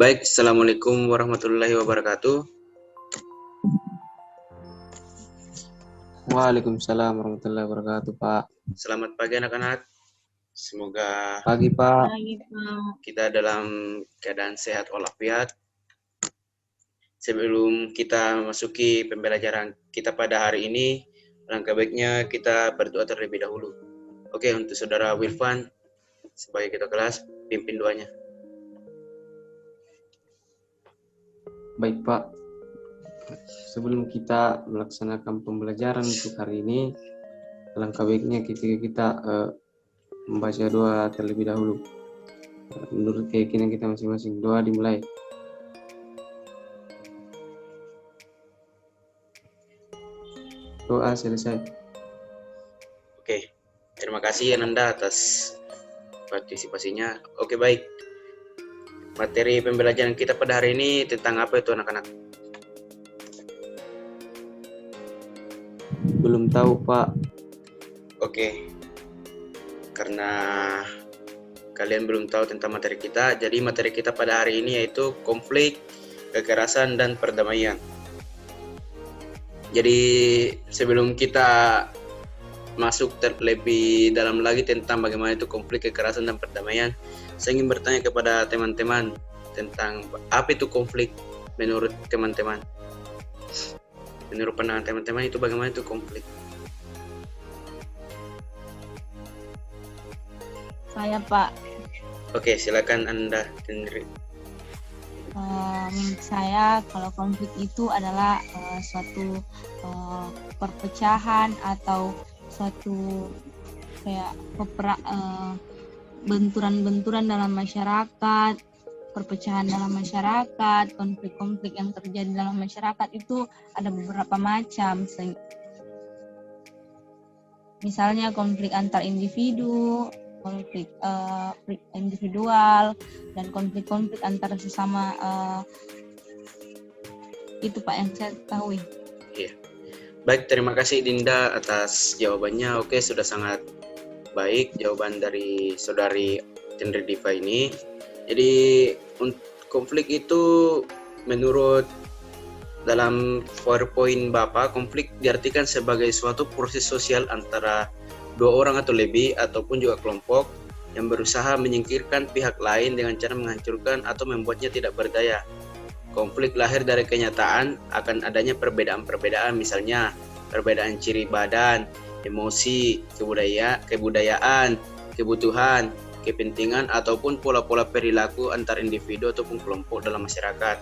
Baik, Assalamualaikum warahmatullahi wabarakatuh. Waalaikumsalam warahmatullahi wabarakatuh, Pak. Selamat pagi anak-anak. Semoga Pagi, Pak. kita dalam keadaan sehat walafiat. Sebelum kita masuki pembelajaran kita pada hari ini, alangkah baiknya kita berdoa terlebih dahulu. Oke, untuk saudara Wilfan, sebagai ketua kelas, pimpin doanya. Baik, Pak. Sebelum kita melaksanakan pembelajaran untuk hari ini, alangkah baiknya kita membaca doa terlebih dahulu. Menurut keyakinan kita masing-masing, doa dimulai. Doa selesai. Oke, terima kasih Ananda atas partisipasinya. Oke, baik. Materi pembelajaran kita pada hari ini tentang apa itu anak-anak? Belum tahu, Pak. Oke, karena kalian belum tahu tentang materi kita, jadi materi kita pada hari ini yaitu konflik, kekerasan, dan perdamaian. Jadi sebelum kita masuk terlebih dalam lagi tentang bagaimana itu konflik, kekerasan, dan perdamaian, saya ingin bertanya kepada teman-teman tentang apa itu konflik menurut teman-teman. Menurut pandangan teman-teman itu bagaimana itu konflik? Saya, Pak. Oke, silakan Anda sendiri. Menurut saya, kalau konflik itu adalah suatu perpecahan atau suatu kayak benturan-benturan dalam masyarakat, perpecahan dalam masyarakat, konflik-konflik yang terjadi dalam masyarakat itu ada beberapa macam. Misalnya konflik antar individu, konflik individual, dan konflik-konflik antara sesama. Itu Pak yang saya ketahui. Iya. Baik, terima kasih Dinda atas jawabannya. Oke, sudah sangat baik jawaban dari saudari Tendri Diva ini. Jadi konflik itu menurut dalam PowerPoint Bapak, konflik diartikan sebagai suatu proses sosial antara dua orang atau lebih ataupun juga kelompok yang berusaha menyingkirkan pihak lain dengan cara menghancurkan atau membuatnya tidak berdaya. Konflik lahir dari kenyataan akan adanya perbedaan-perbedaan, misalnya perbedaan ciri badan, emosi, kebudayaan, kebutuhan, kepentingan ataupun pola-pola perilaku antar individu ataupun kelompok dalam masyarakat.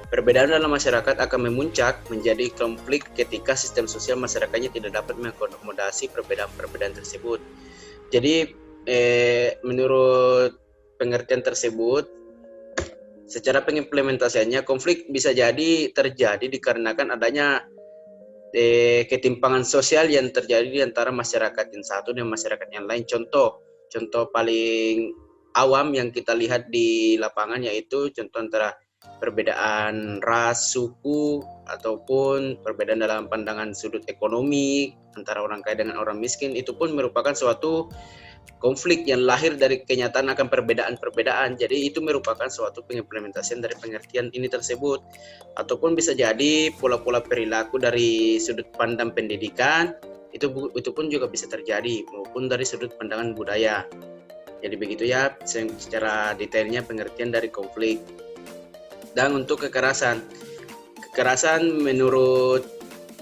Perbedaan dalam masyarakat akan memuncak menjadi konflik ketika sistem sosial masyarakatnya tidak dapat mengakomodasi perbedaan-perbedaan tersebut. Jadi menurut pengertian tersebut, secara pengimplementasiannya konflik bisa jadi terjadi dikarenakan adanya ketimpangan sosial yang terjadi di antara masyarakat yang satu dan masyarakat yang lain. Contoh paling awam yang kita lihat di lapangan yaitu contoh antara perbedaan ras, suku, ataupun perbedaan dalam pandangan sudut ekonomi antara orang kaya dengan orang miskin, itu pun merupakan suatu konflik yang lahir dari kenyataan akan perbedaan-perbedaan. Jadi itu merupakan suatu pengimplementasian dari pengertian ini tersebut. Ataupun bisa jadi pola-pola perilaku dari sudut pandang pendidikan, itu pun juga bisa terjadi, maupun dari sudut pandangan budaya. Jadi begitu ya secara detailnya pengertian dari konflik. Dan untuk kekerasan menurut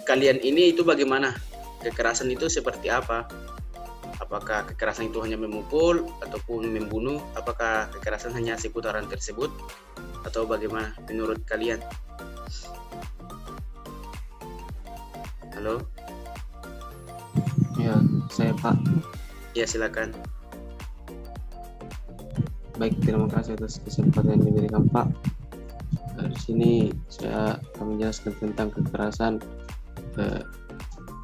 kalian ini itu bagaimana? Kekerasan itu seperti apa? Apakah kekerasan itu hanya memukul ataupun membunuh? Apakah kekerasan hanya seputaran tersebut? Atau bagaimana menurut kalian? Halo? Ya, saya, Pak. Ya, silakan. Baik, terima kasih atas kesempatan yang diberikan, Pak. Di sini saya akan menjelaskan tentang kekerasan.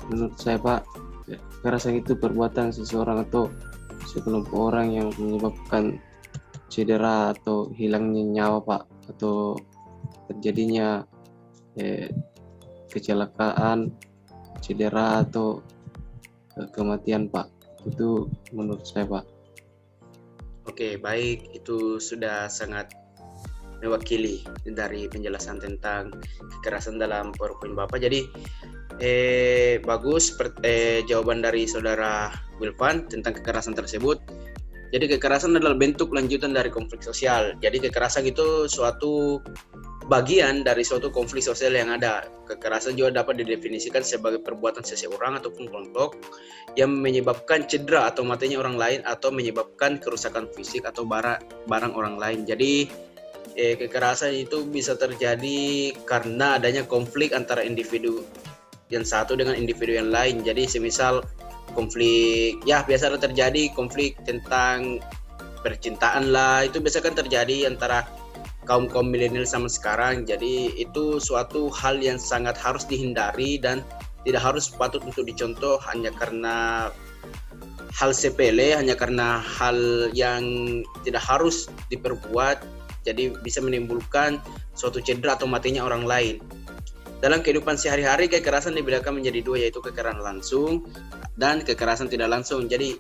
Menurut saya, Pak, kekerasan itu perbuatan seseorang atau sekelompok orang yang menyebabkan cedera atau hilangnya nyawa, Pak, atau terjadinya kecelakaan, cedera atau kematian, Pak. Itu menurut saya, Pak. Oke, baik, itu sudah sangat mewakili dari penjelasan tentang kekerasan dalam PowerPoint Bapak. Jadi bagus jawaban dari Saudara Wilvan tentang kekerasan tersebut. Jadi kekerasan adalah bentuk lanjutan dari konflik sosial. Jadi kekerasan itu suatu bagian dari suatu konflik sosial yang ada. Kekerasan juga dapat didefinisikan sebagai perbuatan seseorang ataupun kelompok yang menyebabkan cedera atau matinya orang lain atau menyebabkan kerusakan fisik atau barang orang lain. Jadi kekerasan itu bisa terjadi karena adanya konflik antara individu yang satu dengan individu yang lain. Jadi semisal konflik, ya biasa terjadi konflik tentang percintaan lah, itu biasa kan terjadi antara kaum milenial sama sekarang. Jadi itu suatu hal yang sangat harus dihindari dan tidak harus patut untuk dicontoh hanya karena hal sepele, hanya karena hal yang tidak harus diperbuat, jadi bisa menimbulkan suatu cedera atau matinya orang lain. Dalam kehidupan sehari-hari, kekerasan dibedakan menjadi dua, yaitu kekerasan langsung dan kekerasan tidak langsung. Jadi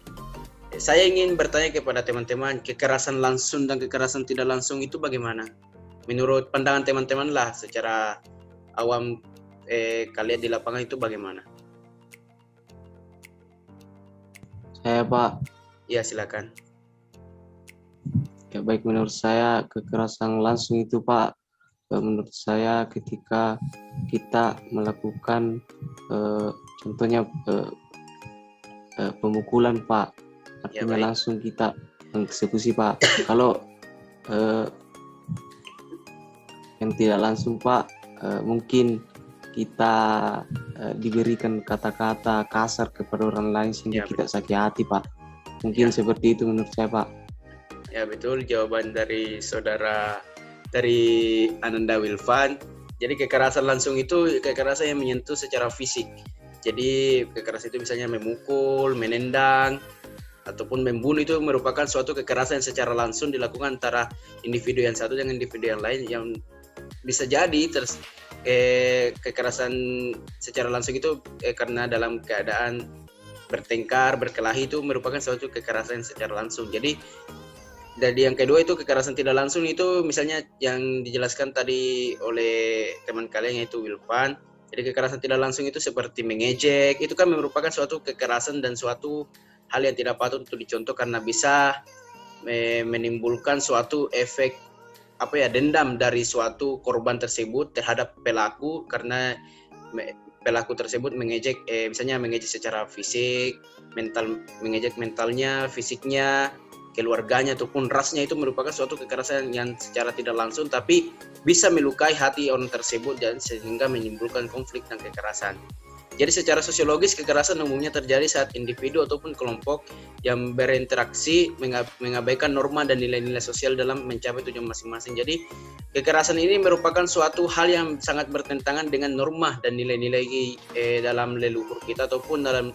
saya ingin bertanya kepada teman-teman, kekerasan langsung dan kekerasan tidak langsung itu bagaimana? Menurut pandangan teman-teman lah, secara awam kalian di lapangan itu bagaimana? Saya Pak, Ya silakan. ya baik, menurut saya kekerasan langsung itu Pak, menurut saya ketika kita melakukan contohnya pemukulan Pak, artinya baik. langsung kita mengeksekusi Pak. Kalau yang tidak langsung Pak, mungkin kita diberikan kata-kata kasar kepada orang lain sehingga Ya, kita sakit hati Pak. Mungkin seperti itu menurut saya Pak. Ya betul, jawaban dari saudara dari Ananda Wilvan. Jadi kekerasan langsung itu kekerasan yang menyentuh secara fisik. Jadi kekerasan itu misalnya memukul, menendang, ataupun membunuh, itu merupakan suatu kekerasan yang secara langsung dilakukan antara individu yang satu dengan individu yang lain, yang bisa jadi kekerasan secara langsung itu karena dalam keadaan bertengkar, berkelahi, itu merupakan suatu kekerasan secara langsung. Jadi dari yang kedua itu kekerasan tidak langsung, itu misalnya yang dijelaskan tadi oleh teman kalian yaitu Wilvan. Jadi kekerasan tidak langsung itu seperti mengejek, itu kan merupakan suatu kekerasan dan suatu hal yang tidak patut untuk dicontoh karena bisa menimbulkan suatu efek dendam dari suatu korban tersebut terhadap pelaku, karena pelaku tersebut mengejek misalnya mengejek secara fisik, mengejek mentalnya, fisiknya, keluarganya ataupun rasnya. Itu merupakan suatu kekerasan yang secara tidak langsung tapi bisa melukai hati orang tersebut dan sehingga menimbulkan konflik dan kekerasan. Jadi secara sosiologis kekerasan umumnya terjadi saat individu ataupun kelompok yang berinteraksi mengabaikan norma dan nilai-nilai sosial dalam mencapai tujuan masing-masing. Jadi kekerasan ini merupakan suatu hal yang sangat bertentangan dengan norma dan nilai-nilai dalam leluhur kita ataupun dalam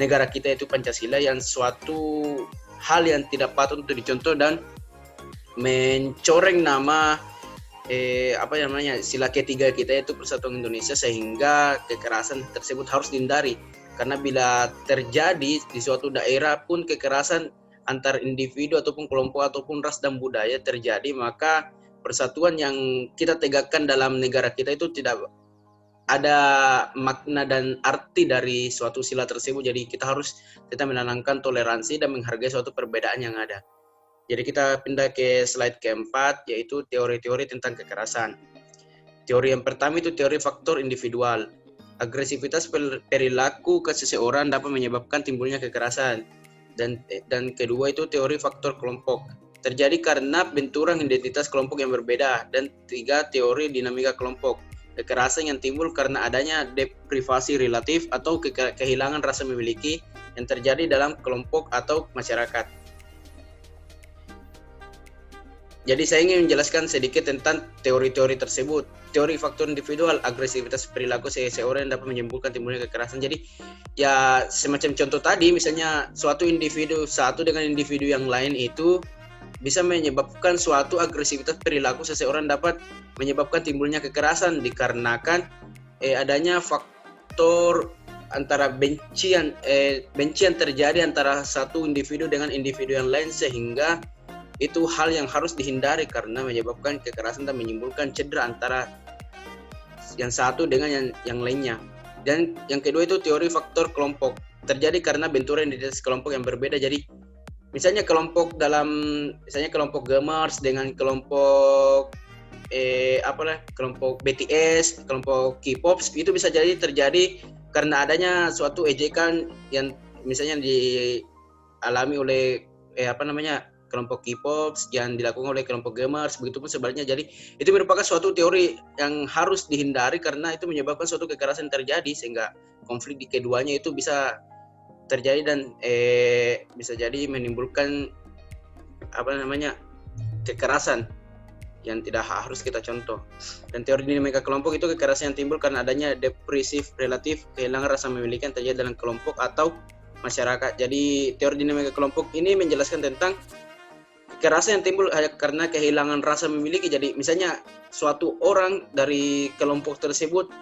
negara kita, itu Pancasila, yang suatu hal yang tidak patut untuk dicontoh dan mencoreng nama sila ketiga kita, yaitu Persatuan Indonesia, sehingga kekerasan tersebut harus dihindari. Karena bila terjadi di suatu daerah pun kekerasan antar individu ataupun kelompok ataupun ras dan budaya terjadi, maka persatuan yang kita tegakkan dalam negara kita itu tidak ada makna dan arti dari suatu sila tersebut. Jadi kita harus menanamkan toleransi dan menghargai suatu perbedaan yang ada. Jadi kita pindah ke slide keempat, yaitu teori-teori tentang kekerasan. Teori yang pertama itu teori faktor individual. Agresivitas perilaku ke seseorang dapat menyebabkan timbulnya kekerasan. Dan kedua itu teori faktor kelompok. Terjadi karena benturan identitas kelompok yang berbeda. Dan tiga, teori dinamika kelompok. Kekerasan yang timbul karena adanya deprivasi relatif atau kehilangan rasa memiliki yang terjadi dalam kelompok atau masyarakat. Jadi saya ingin menjelaskan sedikit tentang teori-teori tersebut. Teori faktor individual, agresivitas perilaku seseorang yang dapat menyebabkan timbulnya kekerasan. Jadi ya semacam contoh tadi, misalnya suatu individu satu dengan individu yang lain itu bisa menyebabkan suatu agresivitas perilaku seseorang dapat menyebabkan timbulnya kekerasan dikarenakan adanya faktor antara benci yang terjadi antara satu individu dengan individu yang lain, sehingga itu hal yang harus dihindari karena menyebabkan kekerasan dan menimbulkan cedera antara yang satu dengan yang lainnya. Dan yang kedua itu teori faktor kelompok. Terjadi karena benturan identitas kelompok yang berbeda. Jadi misalnya kelompok gamers dengan kelompok kelompok BTS, kelompok K-pop, itu bisa jadi terjadi karena adanya suatu ejekan yang misalnya dialami oleh kelompok K-pop yang dilakukan oleh kelompok gamers, begitupun sebaliknya. Jadi itu merupakan suatu teori yang harus dihindari karena itu menyebabkan suatu kekerasan terjadi sehingga konflik di keduanya itu bisa terjadi dan bisa jadi menimbulkan kekerasan yang tidak harus kita contoh. Dan teori dinamika kelompok itu kekerasan yang timbul karena adanya depresif relatif, kehilangan rasa memiliki yang terjadi dalam kelompok atau masyarakat. Jadi teori dinamika kelompok ini menjelaskan tentang kekerasan yang timbul karena kehilangan rasa memiliki. Jadi misalnya suatu orang dari kelompok tersebut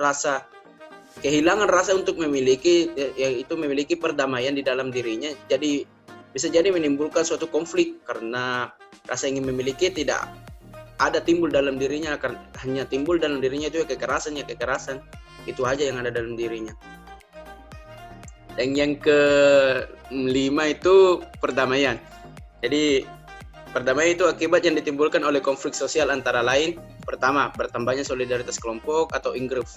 kehilangan rasa untuk memiliki, yaitu memiliki perdamaian di dalam dirinya. Jadi bisa jadi menimbulkan suatu konflik karena rasa ingin memiliki tidak ada timbul dalam dirinya, hanya timbul dalam dirinya itu kekerasan itu aja yang ada dalam dirinya. Dan yang kelima itu perdamaian. Jadi perdamaian itu akibat yang ditimbulkan oleh konflik sosial antara lain. Pertama, bertambahnya solidaritas kelompok atau in-group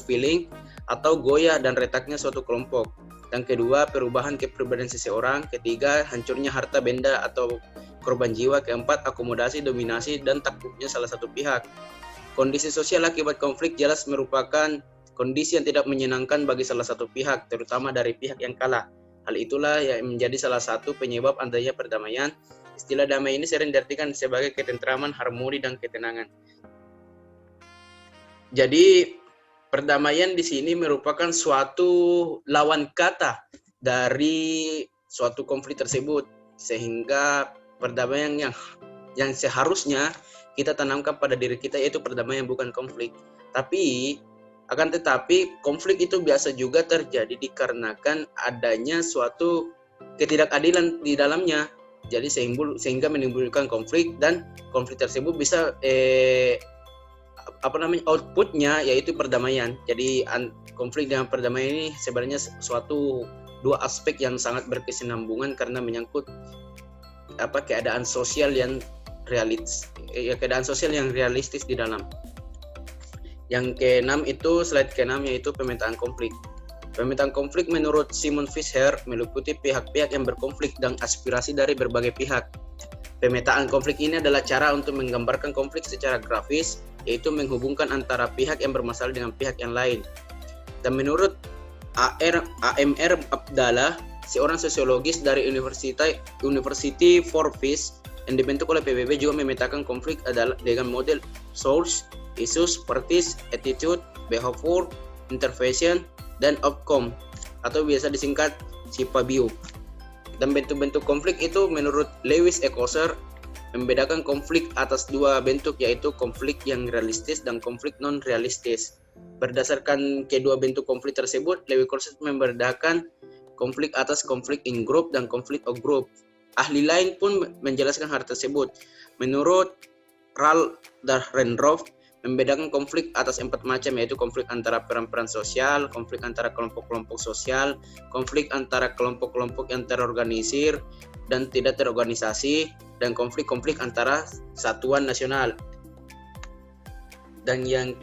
feeling atau goyah dan retaknya suatu kelompok. Dan kedua, perubahan kepribadian seseorang. Ketiga, hancurnya harta benda atau korban jiwa. Keempat, akomodasi, dominasi, dan takluknya salah satu pihak. Kondisi sosial akibat konflik jelas merupakan kondisi yang tidak menyenangkan bagi salah satu pihak, terutama dari pihak yang kalah. Hal itulah yang menjadi salah satu penyebab adanya perdamaian. Istilah damai ini sering diartikan sebagai ketentraman, harmoni, dan ketenangan. Jadi perdamaian di sini merupakan suatu lawan kata dari suatu konflik tersebut, sehingga perdamaian yang seharusnya kita tanamkan pada diri kita yaitu perdamaian, bukan konflik. Akan tetapi konflik itu biasa juga terjadi dikarenakan adanya suatu ketidakadilan di dalamnya. Jadi sehingga menimbulkan konflik, dan konflik tersebut bisa outputnya yaitu perdamaian. Jadi konflik dengan perdamaian ini sebenarnya suatu dua aspek yang sangat berkesinambungan karena menyangkut keadaan sosial yang realistis di dalam. Yang keenam itu slide keenam yaitu pemetaan konflik. Pemetaan konflik menurut Simon Fisher meliputi pihak-pihak yang berkonflik dan aspirasi dari berbagai pihak. Pemetaan konflik ini adalah cara untuk menggambarkan konflik secara grafis, yaitu menghubungkan antara pihak yang bermasalah dengan pihak yang lain. Dan menurut AMR Abdallah, seorang sosiologis dari University for Peace yang dibentuk oleh PBB, juga memetakan konflik adalah dengan model source, issues, parties, attitude, behavior, intervention, dan outcome, atau biasa disingkat SIPABIO. Dan bentuk-bentuk konflik itu menurut Lewis E. Kosser membedakan konflik atas dua bentuk, yaitu konflik yang realistis dan konflik non-realistis. Berdasarkan kedua bentuk konflik tersebut, Lewis Kosser membedakan konflik atas konflik in group dan konflik of group. Ahli lain pun menjelaskan hal tersebut. Menurut Ralph Dahrendorf, membedakan konflik atas 4 macam, yaitu konflik antara peran-peran sosial, konflik antara kelompok-kelompok sosial, konflik antara kelompok-kelompok yang terorganisir dan tidak terorganisasi, dan konflik-konflik antara satuan nasional. Dan yang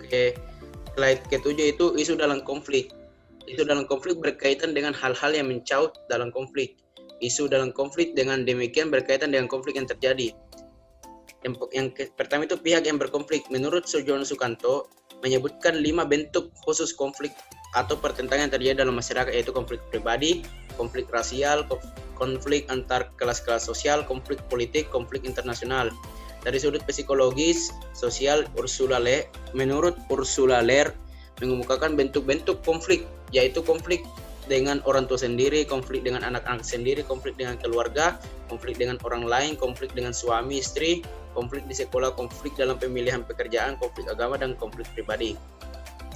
slide ketujuh itu isu dalam konflik. Isu dalam konflik berkaitan dengan hal-hal yang mencaut dalam konflik. Isu dalam konflik dengan demikian berkaitan dengan konflik yang terjadi. Yang pertama itu pihak yang berkonflik. Menurut Sujono Sukanto menyebutkan 5 bentuk khusus konflik atau pertentangan yang terjadi dalam masyarakat, yaitu konflik pribadi, konflik rasial, konflik antar kelas-kelas sosial, konflik politik, konflik internasional. Dari sudut psikologis sosial, menurut Ursula Lehr mengemukakan bentuk-bentuk konflik, yaitu konflik dengan orang tua sendiri, konflik dengan anak-anak sendiri, konflik dengan keluarga, konflik dengan orang lain, konflik dengan suami istri, konflik di sekolah, konflik dalam pemilihan pekerjaan, konflik agama, dan konflik pribadi.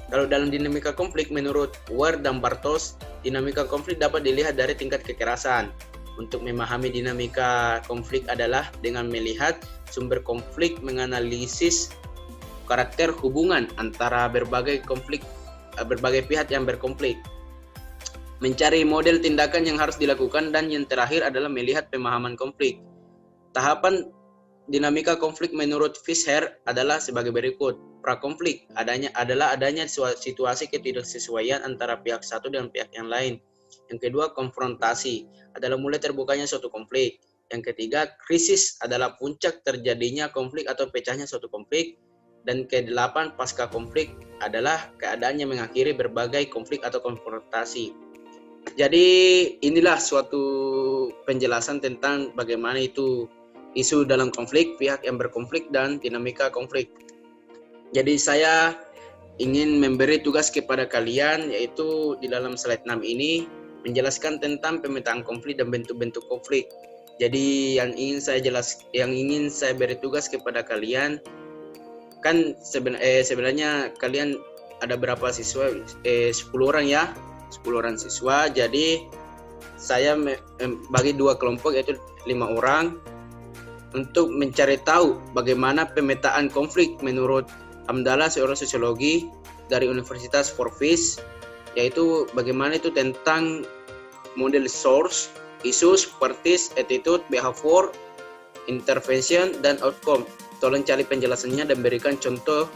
Kalau dalam dinamika konflik menurut Ward dan Bartos, dinamika konflik dapat dilihat dari tingkat kekerasan. untuk memahami dinamika konflik adalah dengan melihat sumber konflik, menganalisis karakter hubungan antara berbagai pihak yang berkonflik, mencari model tindakan yang harus dilakukan, dan yang terakhir adalah melihat pemahaman konflik. Tahapan dinamika konflik menurut Fisher adalah sebagai berikut. Prakonflik adalah adanya situasi ketidaksesuaian antara pihak satu dengan pihak yang lain. Yang kedua, konfrontasi adalah mulai terbukanya suatu konflik. Yang ketiga, krisis adalah puncak terjadinya konflik atau pecahnya suatu konflik. Dan ke-8, pasca konflik adalah keadaannya mengakhiri berbagai konflik atau konfrontasi. Jadi inilah suatu penjelasan tentang bagaimana itu isu dalam konflik, pihak yang berkonflik, dan dinamika konflik. Jadi saya ingin memberi tugas kepada kalian, yaitu di dalam slide 6 ini menjelaskan tentang pemetaan konflik dan bentuk-bentuk konflik. Jadi yang ingin saya beri tugas kepada kalian, kan sebenarnya kalian ada berapa siswa? 10 orang ya, 10 orang siswa. Jadi saya bagi 2 kelompok, yaitu 5 orang, untuk mencari tahu bagaimana pemetaan konflik menurut Hamdallah, seorang sosiologi dari Universitas Forvis, yaitu bagaimana itu tentang model source, issues, parties, attitude, behavior, intervention, dan outcome. Tolong cari penjelasannya dan berikan contoh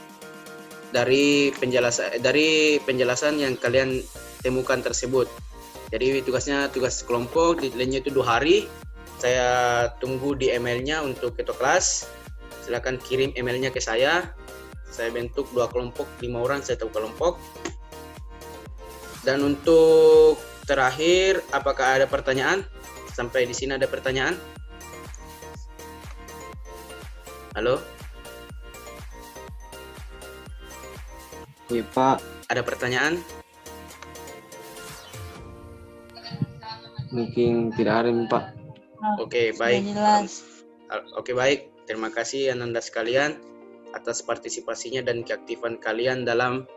dari penjelasan yang kalian temukan tersebut. Jadi tugas kelompok, deadline-nya itu 2 hari. Saya tunggu di emailnya untuk ketua kelas. Silakan kirim emailnya ke saya. Saya bentuk 2 kelompok, 5 orang satu kelompok. Dan untuk terakhir, apakah ada pertanyaan? Sampai di sini ada pertanyaan? Halo? Iya Pak, Ada pertanyaan? mungkin tidak ada nih Pak. Oke, Sudah baik. jelas. Oke, baik. Terima kasih Ananda sekalian atas partisipasinya dan keaktifan kalian dalam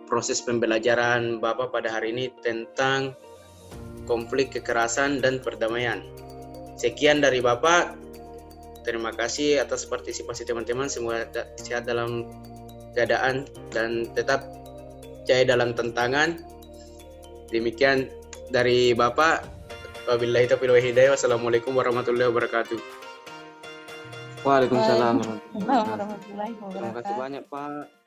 proses pembelajaran Bapak pada hari ini tentang konflik, kekerasan, dan perdamaian. Sekian dari Bapak. Terima kasih atas partisipasi teman-teman. Semoga sehat dalam keadaan dan tetap jaya dalam tantangan. Demikian dari Bapak. Wabillahi taufiq wal hidayah. Wassalamualaikum warahmatullahi wabarakatuh. Waalaikumsalam warahmatullahi wabarakatuh. Warahmatullahi Terima kasih wabarakatuh. banyak Pak.